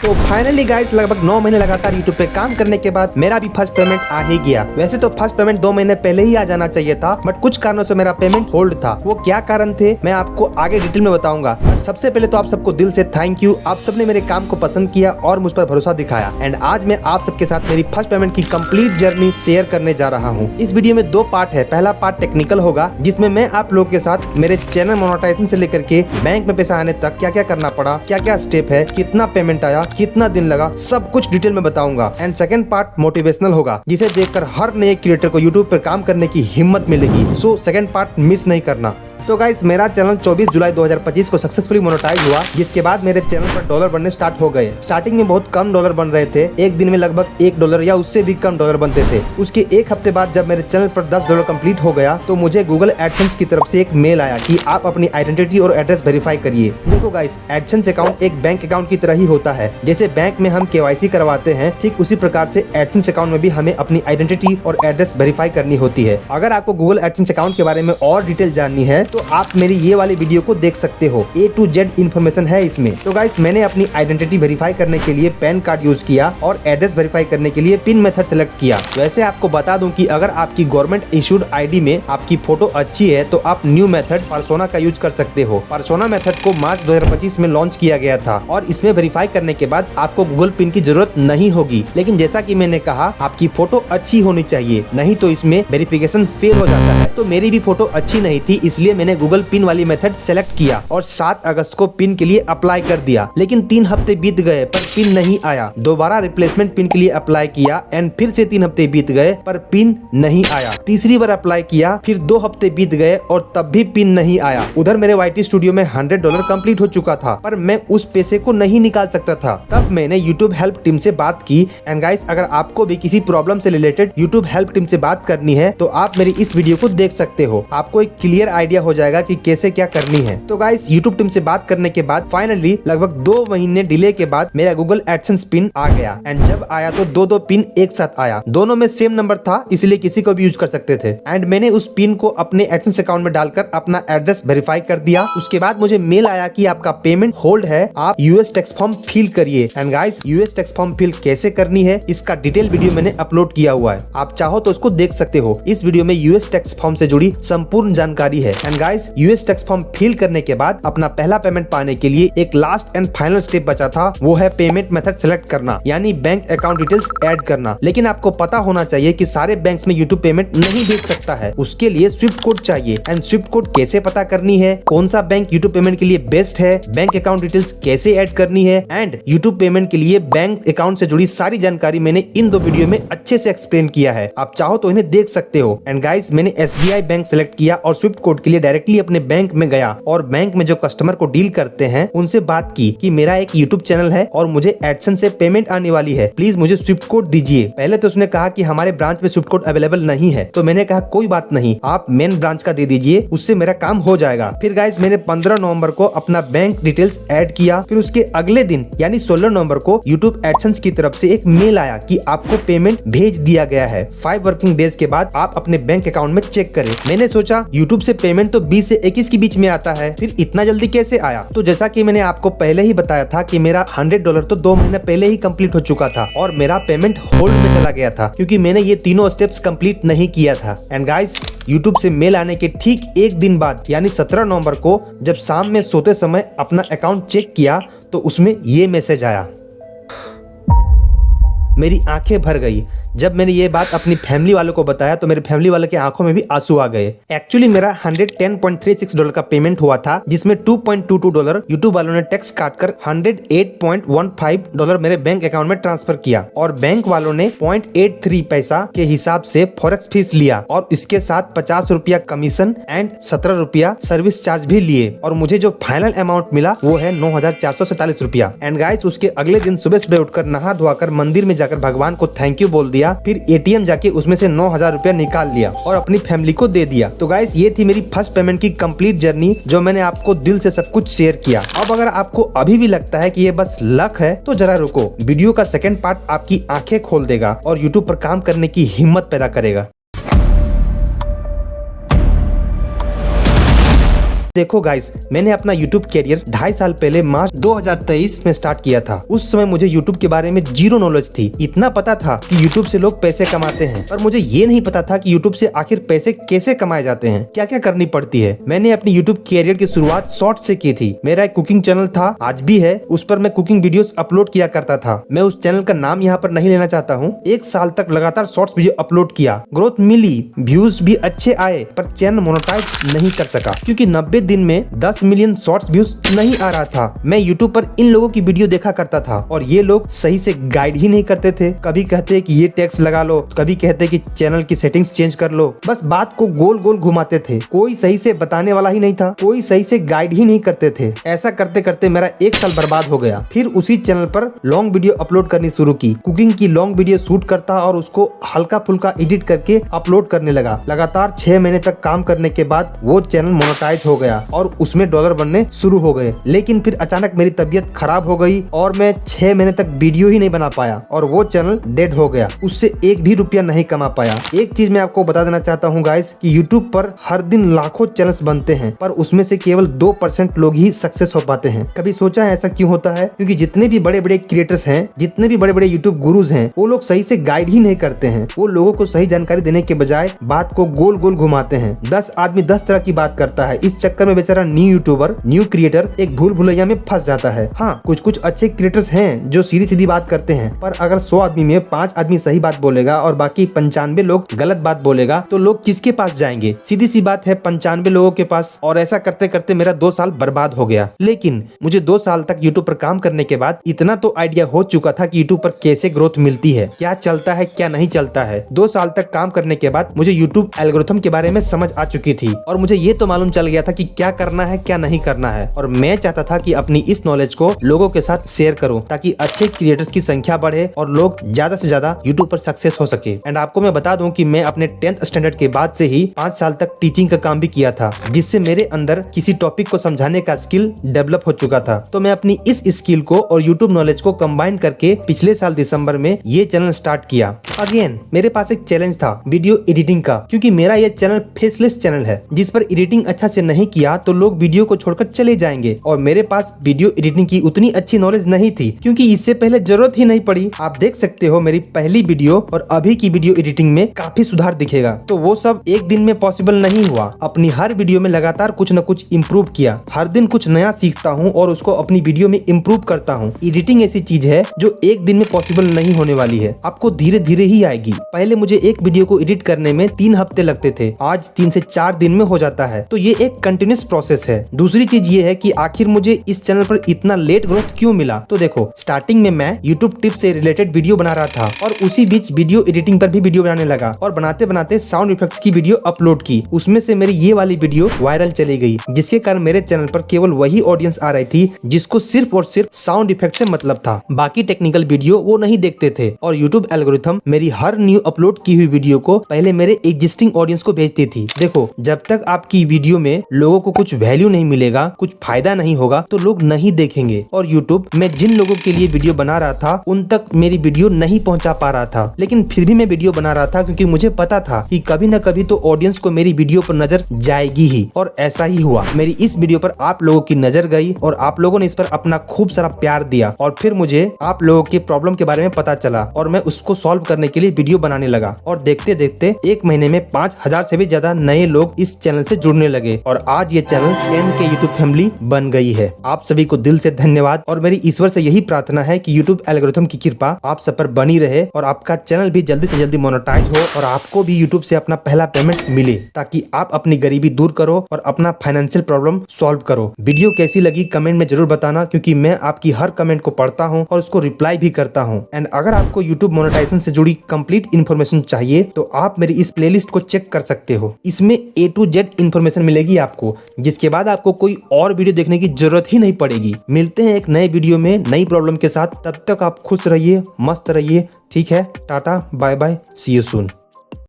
तो finally guys लगभग 9 महीने लगातार यूट्यूब पे काम करने के बाद मेरा भी फर्स्ट पेमेंट आ ही गया। वैसे तो फर्स्ट पेमेंट 2 महीने पहले ही आ जाना चाहिए था, बट कुछ कारणों से मेरा पेमेंट होल्ड था। वो क्या कारण थे मैं आपको आगे डिटेल में बताऊंगा। सबसे पहले तो आप सबको दिल से थैंक यू, आप सबने मेरे काम को पसंद किया और मुझ पर भरोसा दिखाया। एंड आज मैं आप सबके साथ मेरी फर्स्ट पेमेंट की कंप्लीट जर्नी शेयर करने जा रहा हूँ। इस वीडियो में 2 पार्ट है। पहला पार्ट टेक्निकल होगा जिसमें मैं आप लोगों के साथ मेरे चैनल मोनेटाइजेशन से लेकर के बैंक में पैसा आने तक क्या क्या करना पड़ा, क्या क्या स्टेप है, कितना पेमेंट आया, कितना दिन लगा, सब कुछ डिटेल में बताऊंगा। एंड सेकंड पार्ट मोटिवेशनल होगा जिसे देखकर हर नए क्रिएटर को यूट्यूब पर काम करने की हिम्मत मिलेगी। सो सेकंड पार्ट मिस नहीं करना। तो गाइस मेरा चैनल 24 जुलाई 2025 को सक्सेसफुली मोनेटाइज हुआ, जिसके बाद मेरे चैनल पर डॉलर बनने स्टार्ट हो गए। स्टार्टिंग में बहुत कम डॉलर बन रहे थे, एक दिन में लगभग $1 या उससे भी कम डॉलर बनते थे। उसके एक हफ्ते बाद जब मेरे चैनल पर $10 कंप्लीट हो गया तो मुझे गूगल एडसेंस की तरफ से एक मेल आया कि आप अपनी आइडेंटिटी और एड्रेस वेरीफाई करिए। देखो गाइस, एडसेंस अकाउंट एक बैंक अकाउंट की तरह ही होता है। जैसे बैंक में हम KYC करवाते हैं, ठीक उसी प्रकार से एडसेंस अकाउंट में भी हमें अपनी आइडेंटिटी और एड्रेस वेरीफाई करनी होती है। अगर आपको गूगल एडसेंस अकाउंट के बारे में और डिटेल जाननी है तो आप मेरी ये वाली वीडियो को देख सकते हो। A to Z इन्फॉर्मेशन है इसमें। तो गाइस मैंने अपनी आइडेंटिटी वेरीफाई करने के लिए पैन कार्ड यूज किया और एड्रेस वेरीफाई करने के लिए पिन मेथड सेलेक्ट किया। वैसे आपको बता दूं कि अगर आपकी गवर्नमेंट इशूड ID में आपकी फोटो अच्छी है तो आप न्यू मेथड पर्सोना का यूज कर सकते हो। पर्सोना मेथड को मार्च 2025 में लॉन्च किया गया था और इसमें वेरीफाई करने के बाद आपको गूगल पिन की जरूरत नहीं होगी। लेकिन जैसा कि मैंने कहा, आपकी फोटो अच्छी होनी चाहिए, नहीं तो इसमें वेरिफिकेशन फेल हो जाता है। तो मेरी भी फोटो अच्छी नहीं थी, इसलिए मैंने गूगल पिन वाली मेथड सेलेक्ट किया और 7 अगस्त को पिन के लिए अप्लाई कर दिया। लेकिन 3 हफ्ते बीत गए पर पिन नहीं आया। दोबारा रिप्लेसमेंट पिन के लिए अप्लाई किया एंड फिर से 3 हफ्ते बीत गए पर पिन नहीं आया। तीसरी बार अप्लाई किया, फिर 2 हफ्ते बीत गए और तब भी पिन नहीं आया। उधर मेरे YT स्टूडियो में $100 कंप्लीट हो चुका था पर मैं उस पैसे को नहीं निकाल सकता था। तब मैंने YouTube हेल्प टीम से बात की। एंड गाइस, अगर आपको भी किसी प्रॉब्लम से रिलेटेड YouTube हेल्प टीम से बात करनी है तो आप मेरी इस वीडियो को देख सकते हो। आपको एक क्लियर आइडिया हो जाएगा कि कैसे क्या करनी है। तो गाइस YouTube टीम से बात करने के बाद फाइनली लगभग 2 महीने डिले के बाद मेरा गूगल एडसेंस पिन आ गया। एंड जब आया तो दो पिन एक साथ आया। दोनों में सेम नंबर था, इसलिए किसी को भी यूज कर सकते थे। एंड मैंने उस पिन को अपने एडसेंस अकाउंट में डालकर अपना एड्रेस वेरीफाई कर दिया। उसके बाद मुझे मेल आया कि आपका पेमेंट होल्ड है, आप US टैक्स फॉर्म फिल करिए। And guys US tax form fill कैसे करनी है इसका डिटेल वीडियो मैंने अपलोड किया हुआ है, आप चाहो तो उसको देख सकते हो। इस वीडियो में US टैक्स फॉर्म से जुड़ी संपूर्ण जानकारी है। And guys US tax form fill करने के बाद अपना पहला पेमेंट पाने के लिए एक लास्ट एंड फाइनल स्टेप बचा था, वो है पेमेंट मेथड सेलेक्ट करना, यानी बैंक अकाउंट डिटेल्स ऐड करना। लेकिन आपको पता होना चाहिए कि सारे बैंक्स में यूट्यूब पेमेंट नहीं भेज सकता है, उसके लिए स्विफ्ट कोड चाहिए। एंड स्विफ्ट कोड कैसे पता करनी है, कौन सा बैंक यूट्यूब पेमेंट के लिए बेस्ट है, बैंक अकाउंट डिटेल्स कैसे ऐड करनी है एंड यूट्यूब पेमेंट के लिए बैंक अकाउंट से जुड़ी सारी जानकारी मैंने इन 2 वीडियो में अच्छे से एक्सप्लेन किया है, आप चाहो तो इन्हें देख सकते हो। एंड गाइस मैंने SBI बैंक सेलेक्ट किया और स्विफ्ट कोड के लिए डायरेक्टली अपने बैंक में गया और बैंक में जो कस्टमर को डील करते हैं उनसे बात की कि मेरा एक YouTube चैनल है और मुझे एडसेंस से पेमेंट आने वाली है, प्लीज मुझे स्विफ्ट कोड दीजिए। पहले तो उसने कहा कि हमारे ब्रांच में स्विफ्ट कोड अवेलेबल नहीं है, तो मैंने कहा कोई बात नहीं, आप मेन ब्रांच का दे दीजिए, उससे मेरा काम हो जाएगा। फिर गाइस मैंने 15 नवंबर को अपना बैंक डिटेल्स ऐड किया। फिर उसके अगले दिन यानी 16 नवंबर को YouTube एडसेंस की तरफ से एक मेल आया कि आपको पेमेंट भेज दिया गया है। 5 वर्किंग डेज के बाद आप अपने बैंक अकाउंट में चेक करें। मैंने सोचा YouTube से पेमेंट तो 20 से 21 के बीच में आता है, फिर इतना जल्दी कैसे आया। तो जैसा कि मैंने आपको पहले ही बताया था कि मेरा $100 तो 2 महीने पहले ही कंप्लीट हो चुका था और मेरा पेमेंट होल्ड में चला गया था क्योंकि मैंने ये तीनों स्टेप्स कंप्लीट नहीं किया था। एंड गाइस YouTube से मेल आने के ठीक एक दिन बाद यानी 17 नवंबर को जब शाम में सोते समय अपना अकाउंट चेक किया तो उसमें ये मैसेज आया। मेरी आंखें भर गई। जब मैंने ये बात अपनी फैमिली वालों को बताया तो मेरे फैमिली वालों के आंखों में भी आंसू आ गए। एक्चुअली मेरा $110.36 का पेमेंट हुआ था, जिसमें $2.22 यूट्यूब वालों ने टैक्स काटकर $108.15 मेरे बैंक अकाउंट में ट्रांसफर किया और बैंक वालों ने 0.83 पैसा के हिसाब से फॉरेक्स फीस लिया और इसके साथ ₹50 कमीशन एंड ₹17 सर्विस चार्ज भी लिए और मुझे जो फाइनल अमाउंट मिला वो है ₹9,447। एंड गाइस उसके अगले दिन सुबह सुबह उठकर नहा धोकर मंदिर में जाकर भगवान को थैंक यू बोल दिया। फिर ATM जाके उसमें से ₹9,000 निकाल लिया और अपनी फैमिली को दे दिया। तो गाइस ये थी मेरी फर्स्ट पेमेंट की कंप्लीट जर्नी, जो मैंने आपको दिल से सब कुछ शेयर किया। अब अगर आपको अभी भी लगता है कि ये बस लक है तो जरा रुको, वीडियो का सेकंड पार्ट आपकी आंखें खोल देगा और यूट्यूब पर काम करने की हिम्मत पैदा करेगा। देखो गाइस, मैंने अपना YouTube कैरियर 2.5 साल पहले मार्च 2023 में स्टार्ट किया था। उस समय मुझे YouTube के बारे में जीरो नॉलेज थी। इतना पता था कि YouTube से लोग पैसे कमाते हैं, पर मुझे ये नहीं पता था कि YouTube से आखिर पैसे कैसे कमाए जाते हैं, क्या क्या करनी पड़ती है। मैंने अपनी YouTube कैरियर की शुरुआत शॉर्ट से की थी। मेरा एक कुकिंग चैनल था, आज भी है। उस पर मैं कुकिंग वीडियोस अपलोड किया करता था। मैं उस चैनल का नाम यहाँ पर नहीं लेना चाहता हूँ। 1 साल तक लगातार शॉर्ट्स वीडियो अपलोड किया, ग्रोथ मिली, व्यूज भी अच्छे आए, पर चैनल मोनेटाइज नहीं कर सका क्योंकि 90 दिन में 10 मिलियन शॉर्ट्स व्यूज नहीं आ रहा था। मैं यूट्यूब पर इन लोगों की वीडियो देखा करता था और ये लोग सही से गाइड ही नहीं करते थे। कभी कहते कि ये टैक्स लगा लो, कभी कहते कि चैनल की सेटिंग्स चेंज कर लो। बस बात को गोल गोल घुमाते थे। कोई सही से बताने वाला ही नहीं था, कोई सही से गाइड ही नहीं करते थे। ऐसा करते करते मेरा 1 साल बर्बाद हो गया। फिर उसी चैनल पर लॉन्ग वीडियो अपलोड करनी शुरू की। कुकिंग की लॉन्ग वीडियो शूट करता और उसको हल्का फुल्का एडिट करके अपलोड करने लगा। लगातार 6 महीने तक काम करने के बाद वो चैनल मोनेटाइज हो गया और उसमें डॉलर बनने शुरू हो गए। लेकिन फिर अचानक मेरी तबीयत खराब हो गई और मैं 6 महीने तक वीडियो ही नहीं बना पाया और वो चैनल डेड हो गया। उससे 1 भी रुपया नहीं कमा पाया। एक चीज मैं आपको बता देना चाहता हूँ गाइस कि यूट्यूब पर हर दिन लाखों चैनल्स बनते हैं, पर उसमें से केवल 2% लोग ही सक्सेस हो पाते हैं। कभी सोचा है ऐसा क्यों होता है? क्योंकि जितने भी बड़े बड़े क्रिएटर्स हैं, जितने भी बड़े बड़े यूट्यूब गुरुज हैं, वो लोग सही से गाइड ही नहीं करते हैं। वो लोगों को सही जानकारी देने के बजाय बात को गोल गोल घुमाते हैं। 10 आदमी 10 तरह की बात करता है। इस चक्कर में बेचारा न्यू यूट्यूबर, न्यू क्रिएटर एक भूल भुलैया में फंस जाता है। हाँ, कुछ कुछ अच्छे क्रिएटर्स हैं जो सीधी सीधी बात करते हैं, पर अगर 100 आदमी में 5 आदमी सही बात बोलेगा और बाकी 95 लोग गलत बात बोलेगा तो लोग किसके पास जाएंगे? सीधी सी बात है, 95 लोगों के पास। और ऐसा करते करते मेरा 2 साल बर्बाद हो गया। लेकिन मुझे 2 साल तक यूट्यूब पर काम करने के बाद इतना तो आइडिया हो चुका था कि यूट्यूब पर कैसे ग्रोथ मिलती है, क्या चलता है, क्या नहीं चलता है। 2 साल तक काम करने के बाद मुझे यूट्यूब एल्गोरिथम के बारे में समझ आ चुकी थी और मुझे ये तो मालूम चल गया था कि क्या करना है, क्या नहीं करना है। और मैं चाहता था कि अपनी इस नॉलेज को लोगों के साथ शेयर करूं ताकि अच्छे क्रिएटर्स की संख्या बढ़े और लोग ज्यादा से ज्यादा यूट्यूब पर सक्सेस हो सके। एंड आपको मैं बता दूं कि मैं अपने 10th स्टैंडर्ड के बाद से ही 5 साल तक टीचिंग का काम भी किया था, जिससे मेरे अंदर किसी टॉपिक को समझाने का स्किल डेवलप हो चुका था। तो मैं अपनी इस स्किल को और यूट्यूब नॉलेज को कंबाइन करके पिछले साल दिसंबर में ये चैनल स्टार्ट किया। अगेन मेरे पास एक चैलेंज था वीडियो एडिटिंग का, क्योंकि मेरा ये चैनल फेसलेस चैनल है जिस पर एडिटिंग अच्छा से नहीं किया तो लोग वीडियो को छोड़कर चले जाएंगे। और मेरे पास वीडियो एडिटिंग की उतनी अच्छी नॉलेज नहीं थी क्योंकि इससे पहले जरूरत ही नहीं पड़ी। आप देख सकते हो मेरी पहली वीडियो और अभी की वीडियो एडिटिंग में काफी सुधार दिखेगा। तो वो सब एक दिन में पॉसिबल नहीं हुआ। अपनी हर वीडियो में लगातार कुछ न कुछ इम्प्रूव किया। हर दिन कुछ नया सीखता हूँ और उसको अपनी वीडियो में इम्प्रूव करता हूँ। एडिटिंग ऐसी चीज है जो एक दिन में पॉसिबल नहीं होने वाली है, आपको धीरे धीरे ही आएगी। पहले मुझे एक वीडियो को एडिट करने में 3 हफ्ते लगते थे, आज 3 से 4 दिन में हो जाता है। तो ये एक कंटिन्यूस प्रोसेस है। दूसरी चीज ये है कि आखिर मुझे इस चैनल पर इतना लेट ग्रोथ क्यों मिला? तो देखो, स्टार्टिंग में मैं यूट्यूब टिप्स से रिलेटेड वीडियो बना रहा था और उसी बीच वीडियो एडिटिंग पर भी वीडियो बनाने लगा और बनाते बनाते साउंड इफेक्ट्स की वीडियो अपलोड की। उसमें से मेरी ये वाली वीडियो वायरल चली गई, जिसके कारण मेरे चैनल पर केवल वही ऑडियंस आ रही थी जिसको सिर्फ और सिर्फ साउंड इफेक्ट से मतलब था। बाकी टेक्निकल वीडियो वो नहीं देखते थे। और यूट्यूब एल्गोरिथम मेरी हर न्यू अपलोड की हुई वीडियो को पहले मेरे एग्जिस्टिंग ऑडियंस को भेजती थी। देखो, जब तक आपकी वीडियो में लोगों को कुछ वैल्यू नहीं मिलेगा, कुछ फायदा नहीं होगा, तो लोग नहीं देखेंगे। और यूट्यूब मैं जिन लोगों के लिए वीडियो बना रहा था उन तक मेरी वीडियो नहीं पहुंचा पा रहा था, लेकिन फिर भी मैं वीडियो बना रहा था क्योंकि मुझे पता था कि कभी न कभी तो ऑडियंस को मेरी वीडियो पर नजर जाएगी ही। और ऐसा ही हुआ। मेरी इस वीडियो पर आप लोगों की नजर गई और आप लोगों ने इस पर अपना खूब सारा प्यार दिया और फिर मुझे आप लोगों के प्रॉब्लम के बारे में पता चला और मैं उसको सॉल्व करने के लिए वीडियो बनाने लगा। और देखते देखते 1 महीने में 5000 से भी ज्यादा नए लोग इस चैनल से जुड़ने लगे और आज ये चैनल 10K यूट्यूब फैमिली बन गई है। आप सभी को दिल से धन्यवाद और मेरी ईश्वर से यही प्रार्थना है कि यूट्यूब एल्गोरिथम की कृपा आप सब पर बनी रहे और आपका चैनल भी जल्दी से जल्दी मोनेटाइज हो और आपको भी यूट्यूब से अपना पहला पेमेंट मिले, ताकि आप अपनी गरीबी दूर करो और अपना फाइनेंशियल प्रॉब्लम सॉल्व करो। वीडियो कैसी लगी कमेंट में जरूर बताना, क्योंकि मैं आपकी हर कमेंट को पढ़ता हूं और उसको रिप्लाई भी करता हूं। एंड अगर आपको यूट्यूब मोनेटाइजेशन से जुड़ी कंप्लीट इन्फॉर्मेशन चाहिए तो आप मेरी इस प्लेलिस्ट को चेक कर सकते हो। इसमें A to Z इन्फॉर्मेशन मिलेगी आपको, जिसके बाद आपको कोई और वीडियो देखने की जरूरत ही नहीं पड़ेगी। मिलते हैं एक नए वीडियो में नई प्रॉब्लम के साथ। तब तक आप खुश रहिए, मस्त रहिए। ठीक है, tata, bye bye, see you soon.